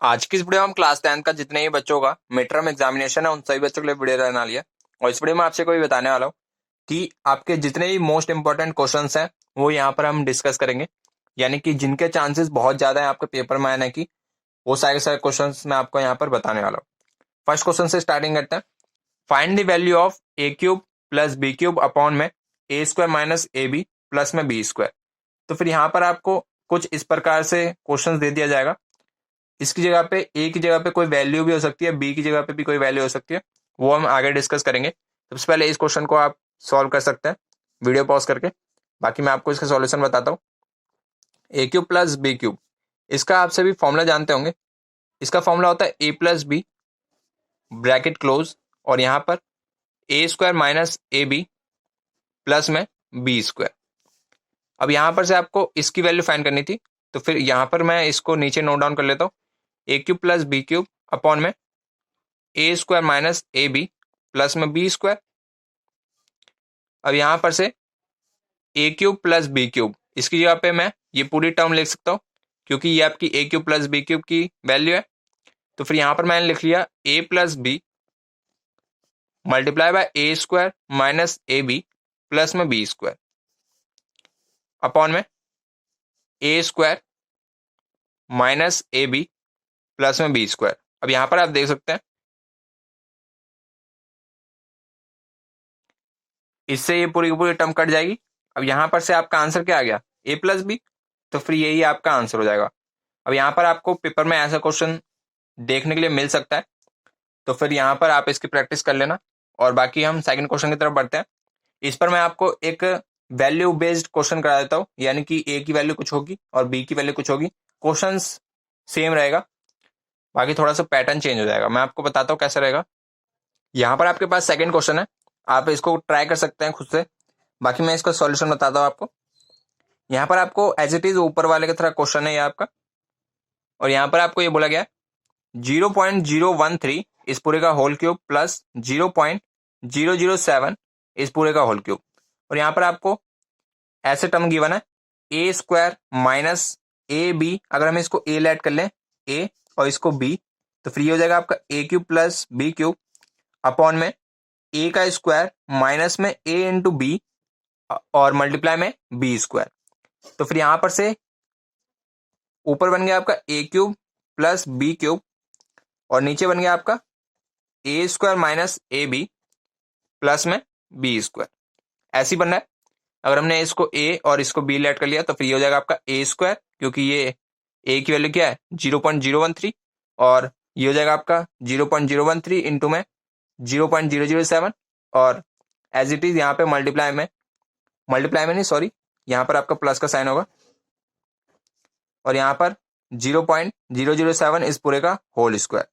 आज की इस वीडियो में हम क्लास 10 का जितने ही बच्चों का मिड टर्म एग्जामिनेशन है उन सभी बच्चों के लिए वीडियो बना लिया। और इस वीडियो में आपसे कोई बताने वाला हूँ कि आपके जितने भी मोस्ट इंपॉर्टेंट क्वेश्चंस हैं वो यहाँ पर हम डिस्कस करेंगे। यानी कि जिनके चांसेस बहुत ज्यादा है आपके पेपर में आने की, वो सारे सारे क्वेश्चन मैं आपको यहाँ पर बताने वाला हूँ। फर्स्ट क्वेश्चन से स्टार्टिंग करते हैं। Find the value of A cube plus B cube upon में A square minus A B plus में बी स्क्वायर। तो फिर यहाँ पर आपको कुछ इस प्रकार से क्वेश्चन दे दिया जाएगा। इसकी जगह पे ए की जगह पे कोई वैल्यू भी हो सकती है, बी की जगह पे भी कोई वैल्यू हो सकती है, वो हम आगे डिस्कस करेंगे। सबसे पहले इस क्वेश्चन को आप सॉल्व कर सकते हैं वीडियो पॉज करके। बाकी मैं आपको इसका सॉल्यूशन बताता हूँ। A cube plus B cube, इसका आप सभी फॉर्मूला जानते होंगे। इसका फॉर्मूला होता है A plus B bracket close और यहाँ पर A square minus A B plus में बी स्क्वायर। अब यहाँ पर से आपको इसकी वैल्यू फाइंड करनी थी, तो फिर यहाँ पर मैं इसको नीचे नोट डाउन कर लेता हूँ। A cube plus B cube upon में A square minus A B plus में बी स्क्वायर। अब यहां पर से A cube plus B cube, इसकी जगह पे मैं ये पूरी टर्म लिख सकता हूं क्योंकि ये आपकी A cube plus B cube की वैल्यू है। तो फिर यहां पर मैंने लिख लिया A plus B multiply by A square minus A B plus में बी स्क्वायर अपॉन में A square minus A B plus में बी स्क्वायर। अब यहां पर आप देख सकते हैं इससे ये पूरी की पूरी टर्म कट जाएगी। अब यहां पर से आपका आंसर क्या आ गया, ए प्लस बी। तो फिर यही आपका आंसर हो जाएगा। अब यहाँ पर आपको पेपर में ऐसा क्वेश्चन देखने के लिए मिल सकता है, तो फिर यहाँ पर आप इसकी प्रैक्टिस कर लेना। और बाकी हम सेकंड क्वेश्चन की तरफ बढ़ते हैं। इस पर मैं आपको एक वैल्यू बेस्ड क्वेश्चन करा देता हूँ, यानी कि ए की वैल्यू कुछ होगी और बी की वैल्यू कुछ होगी। क्वेश्चन सेम रहेगा, बाकी थोड़ा सा पैटर्न चेंज हो जाएगा। मैं आपको बताता हूँ कैसा रहेगा। यहाँ पर आपके पास सेकंड क्वेश्चन है, आप इसको ट्राई कर सकते हैं खुद से। बाकी मैं इसका सॉल्यूशन बताता हूँ आपको। यहाँ पर आपको एज इट इज ऊपर वाले की तरह क्वेश्चन है ये आपका, और यहाँ पर आपको ये बोला गया 0.013 इस पूरे का होल क्यूब प्लस 0.007 इस पूरे का होल क्यूब। और यहाँ पर आपको ऐसे टर्म गिवन है ए स्क्वायर माइनस ए बी। अगर हम इसको ए ऐड कर लें ए और इसको बी, तो फ्री हो जाएगा आपका A cube plus B cube upon में ए का स्क्वायर माइनस में ए इंटू बी और मल्टीप्लाई में बी स्क्वायर। तो फिर यहां पर से ऊपर बन गया आपका A cube plus B cube और नीचे बन गया आपका A square minus A B plus में बी स्क्वायर। ऐसे ही बनना है। अगर हमने इसको ए और इसको बी ऐड कर लिया तो फिर ये हो जाएगा आपका ए स्क्वायर, क्योंकि ये ए की वैल्यू क्या है 0.013, और ये हो जाएगा आपका 0.013 इंटू में 0.007। और एज इट इज यहाँ पे मल्टीप्लाई में नहीं सॉरी, यहाँ पर आपका प्लस का साइन होगा और यहाँ पर 0.007 इस पूरे का होल स्क्वायर।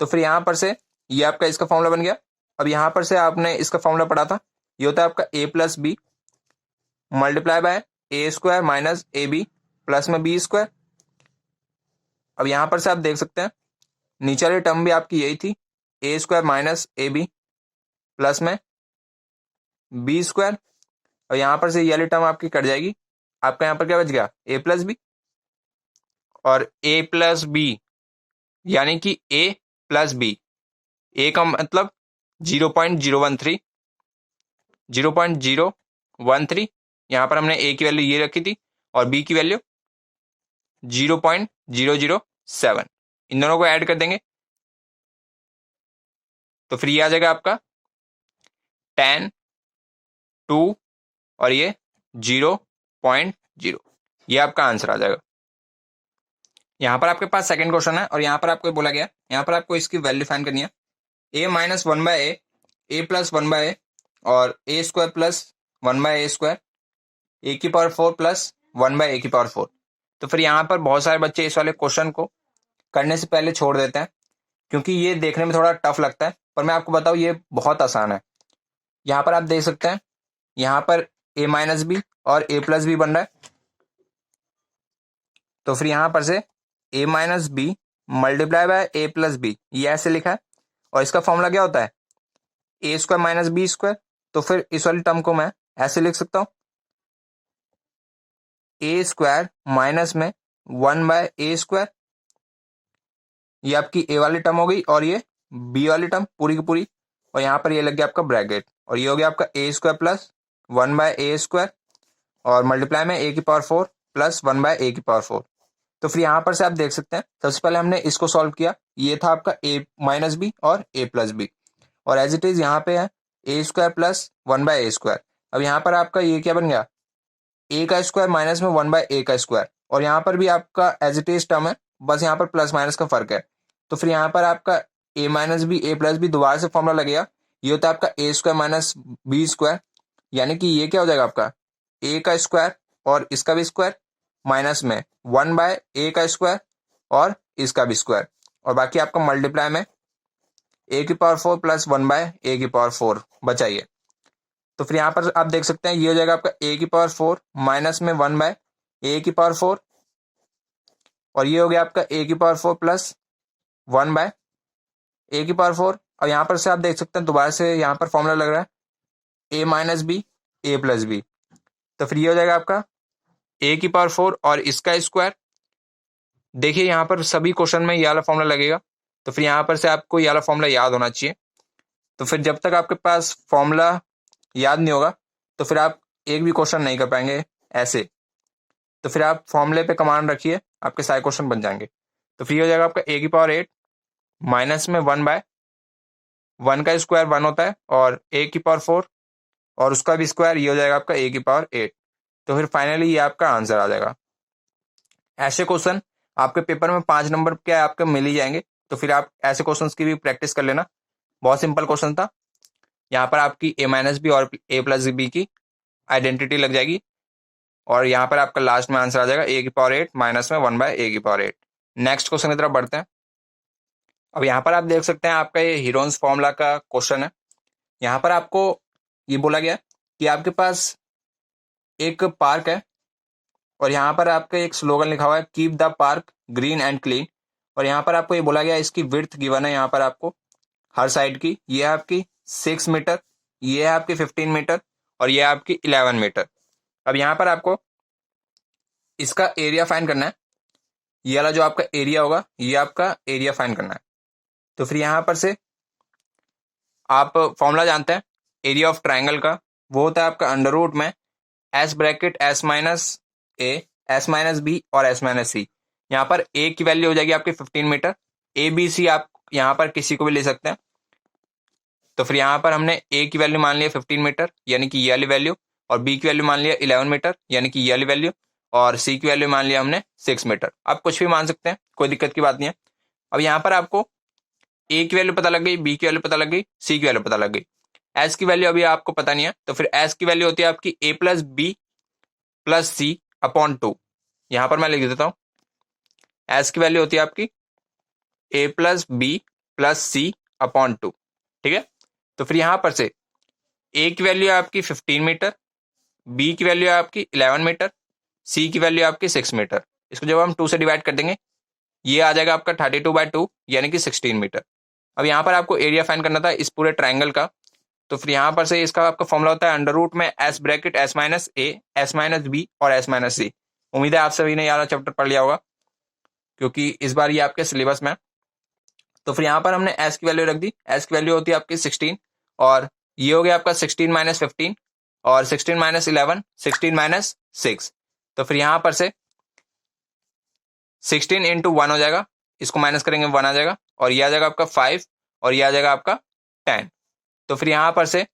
तो फिर यहां पर से ये आपका इसका फॉर्मूला बन गया। अब यहां पर से आपने इसका फॉर्मूला पढ़ा था, ये होता है आपका A plus B multiply by A square minus A B plus में बी स्क्वायर। अब यहां पर से आप देख सकते हैं नीचे वाली टर्म भी आपकी यही थी, A square minus A B plus में बी स्क्वायर। और यहां पर से ये वाली टर्म आपकी कट जाएगी। आपका यहां पर क्या बच गया, ए प्लस बी। और ए प्लस बी यानी कि ए प्लस बी, ए का मतलब 0.013, 0.013। यहां पर हमने ए की वैल्यू ये रखी थी और बी की वैल्यू 0.007। इन दोनों को ऐड कर देंगे तो फिर ये आ जाएगा आपका 10 2 और ये 0.0। ये आपका आंसर आ जाएगा। यहां पर आपके पास सेकंड क्वेश्चन है और यहां पर आपको बोला गया, यहां पर आपको इसकी वैल्यू फाइंड करनी है ए माइनस 1/a, ए प्लस 1/a और ए स्क्वायर प्लस 1/a स्क्वायर, ए की पावर 4 प्लस 1/a की पावर 4। तो फिर यहाँ पर बहुत सारे बच्चे इस वाले क्वेश्चन को करने से पहले छोड़ देते हैं क्योंकि ये देखने में थोड़ा टफ लगता है, पर मैं आपको बताऊं ये बहुत आसान है। यहाँ पर आप देख सकते हैं यहाँ पर ए माइनस बी और ए प्लस बी बन रहा है। तो फिर यहाँ पर से A minus B multiply by A plus B, ये ऐसे लिखा है। और इसका फॉर्मूला क्या होता है, ए स्क्वायर माइनस बी स्क्वायर। तो फिर इस वाली टर्म को मैं ऐसे लिख सकता हूं, ए स्क्वायर माइनस में 1/a स्क्वायर ये आपकी ए वाली टर्म हो गई और ये बी वाली टर्म पूरी की पूरी, और यहाँ पर ये लग गया आपका ब्रैकेट, और ये हो गया आपका ए स्क्वायर प्लस 1/a² और मल्टीप्लाई में a⁴ प्लस 1/a⁴। तो फिर यहाँ पर से आप देख सकते हैं सबसे पहले हमने इसको सॉल्व किया, ये था आपका a - b और a+b, और एज इट इज यहाँ पे है a² प्लस 1/a²। अब यहाँ पर आपका ये क्या बन गया, a का स्क्वायर माइनस में 1/a², और यहाँ पर भी आपका एज इट इज टर्म है, बस यहाँ पर प्लस माइनस का फर्क है। तो फिर यहाँ पर आपका a - b a+b दोबारा से फॉर्मूला लगेगा, ये होता है आपका a² माइनस b², यानी कि ये क्या हो जाएगा आपका a का स्क्वायर और इसका भी स्क्वायर माइनस में 1/a का स्क्वायर और इसका भी स्क्वायर, और बाकी आपका मल्टीप्लाई में a⁴ प्लस 1/a⁴ बचाइए। तो फिर यहाँ पर आप देख सकते हैं ये हो जाएगा आपका a⁴ माइनस में 1/a⁴, और ये हो गया आपका a⁴ प्लस 1/a⁴। और यहाँ पर से आप देख सकते हैं दोबारा से यहाँ पर फॉर्मूला लग रहा है a - b a+b, तो फिर ये हो जाएगा आपका a⁴ और इसका स्क्वायर। देखिए यहाँ पर सभी क्वेश्चन में ये वाला फॉर्मूला लगेगा, तो फिर यहाँ पर से आपको ये वाला फॉर्मूला याद होना चाहिए। तो फिर जब तक आपके पास फॉर्मूला याद नहीं होगा तो फिर आप एक भी क्वेश्चन नहीं कर पाएंगे ऐसे। तो फिर आप फॉर्मूले पे कमांड रखिए, आपके सारे क्वेश्चन बन जाएंगे। तो फिर ये हो जाएगा आपका a⁴ माइनस में 1/1 का स्क्वायर 1 होता है और a⁴ और उसका भी स्क्वायर, ये हो जाएगा आपका a⁴। तो फिर फाइनली ये आपका आंसर आ जाएगा। ऐसे क्वेश्चन आपके पेपर में 5 नंबर के आपके मिल ही जाएंगे, तो फिर आप ऐसे क्वेश्चंस की भी प्रैक्टिस कर लेना। बहुत सिंपल क्वेश्चन था, यहाँ पर आपकी a - b और a+b की आइडेंटिटी लग जाएगी, और यहाँ पर आपका लास्ट में आंसर आ जाएगा a⁴ माइनस में 1/a⁴। नेक्स्ट क्वेश्चन की तरफ बढ़ते हैं। अब यहाँ पर आप देख सकते हैं आपका ये हीरोन्स फॉर्मूला का क्वेश्चन है। यहाँ पर आपको ये बोला गया कि आपके पास एक पार्क है, और यहाँ पर आपका एक स्लोगन लिखा हुआ है keep the park green and clean, और यहाँ पर आपको ये बोला गया इसकी विड्थ गिवन है यहाँ पर आपको हर साइड की, ये है आपकी 6 मीटर, ये है आपकी 15 मीटर और ये है आपकी 11 मीटर। अब यहाँ पर आपको इसका एरिया फाइंड करना है, ये वाला जो आपका एरिया होगा ये आपका एरिया फाइंड करना है। तो फिर यहाँ पर से आप फॉर्मूला जानते हैं एरिया ऑफ ट्राइंगल का, वो होता है आपका अंडर रूट में s bracket s minus a s minus b और s माइनस c। यहाँ पर a की वैल्यू हो जाएगी आपकी 15 मीटर, a b c आप यहाँ पर किसी को भी ले सकते हैं। तो फिर यहाँ पर हमने a की वैल्यू मान लिया 15 मीटर यानी कि ये वाली वैल्यू, और b की वैल्यू मान लिया 11 मीटर यानी कि ये वाली वैल्यू, और c की वैल्यू मान लिया हमने 6 मीटर। आप कुछ भी मान सकते हैं, कोई दिक्कत की बात नहीं है। अब यहाँ पर आपको a की वैल्यू पता लग गई, b की वैल्यू पता लग गई, c की वैल्यू पता लग गई, s की वैल्यू अभी आपको पता नहीं है। तो फिर s की वैल्यू होती है आपकी a plus b plus c upon 2। यहाँ पर मैं लिख देता हूँ s की वैल्यू होती है आपकी a plus b plus c upon 2, ठीक है। तो फिर यहाँ पर से a की वैल्यू है आपकी 15 मीटर, b की वैल्यू है आपकी 11 मीटर, c की वैल्यू है आपकी 6 मीटर। इसको जब हम 2 से डिवाइड कर देंगे ये आ जाएगा आपका 32/2 यानी कि 16 मीटर। अब यहाँ पर आपको एरिया फाइंड करना था इस पूरे ट्राइंगल का। तो फिर यहाँ पर से इसका आपका फॉर्मूला होता है अंडर रूट में s bracket s minus a s minus b और s माइनस c। उम्मीद है आप सभी ने यार चैप्टर पढ़ लिया होगा क्योंकि इस बार ये आपके सिलेबस में है। तो फिर यहाँ पर हमने s की वैल्यू रख दी, s की वैल्यू होती है आपकी 16, और ये हो गया आपका 16 माइनस 15 और 16 माइनस 11 16 माइनस 6। तो फिर यहाँ पर से 16 इंटू 1 हो जाएगा, इसको माइनस करेंगे 1 आ जाएगा, और ये आ जाएगा आपका 5 और ये आ जाएगा आपका 10। तो फिर यहाँ पर से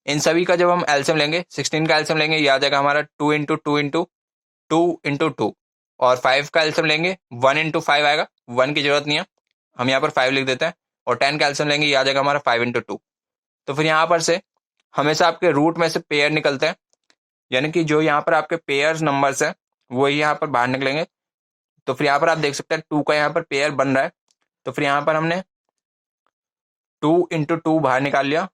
इन सभी का जब हम एलसीएम लेंगे 16 का एलसीएम लेंगे ये आ जाएगा हमारा 2 इंटू 2 इंटू 2 इंटू 2, और 5 का एलसीएम लेंगे 1 इंटू 5 आएगा, 1 की जरूरत नहीं है हम यहाँ पर 5 लिख देते हैं, और 10 का एलसीएम लेंगे ये आ जाएगा हमारा 5 इंटू 2। तो फिर यहाँ पर से हमेशा आपके रूट में से पेयर निकलते हैं, यानी कि जो यहाँ पर आपके पेयर्स नंबर्स हैं वही यहाँ पर बाहर निकलेंगे। तो फिर यहाँ पर आप देख सकते हैं 2 का यहाँ पर पेयर बन रहा है, तो फिर यहाँ पर हमने 2 इंटू 2 बाहर निकाल लिया,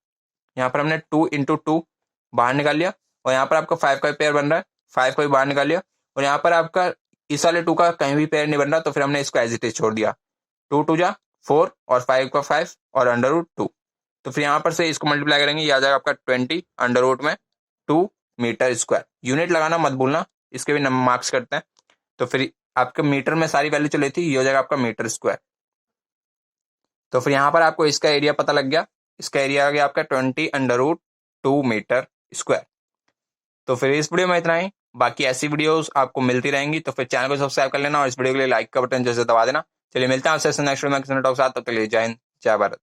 यहाँ पर हमने 2 इंटू 2 बाहर निकाल लिया, और यहाँ पर आपका 5 का पेयर बन रहा है, 5 को भी बाहर निकाल लिया, और यहाँ पर आपका इस वाले 2 का कहीं भी पेयर नहीं बन रहा, तो फिर हमने इसको एज इट इज छोड़ दिया। 2 2 जा 4 और 5 का 5 और अंडर रूट 2। तो फिर यहाँ पर से इसको मल्टीप्लाई करेंगे ये आ जाएगा आपका 20 अंडर रूट में 2 मीटर स्क्वायर। यूनिट लगाना मत भूलना, इसके भी मार्क्स करते हैं। तो फिर आपके मीटर में सारी वैल्यू चली थी, ये हो जाएगा आपका मीटर स्क्वायर। तो फिर यहाँ पर आपको इसका एरिया पता लग गया, इसका एरिया आ गया आपका 20√2 मीटर स्क्वायर। तो फिर इस वीडियो में इतना ही, बाकी ऐसी वीडियोस आपको मिलती रहेंगी, तो फिर चैनल को सब्सक्राइब कर लेना और इस वीडियो के लिए लाइक का बटन जैसे दबा देना। चलिए मिलते हैं आपसे नेक्स्ट वीडियो में, तब तक के लिए जय हिंद, जय भारत।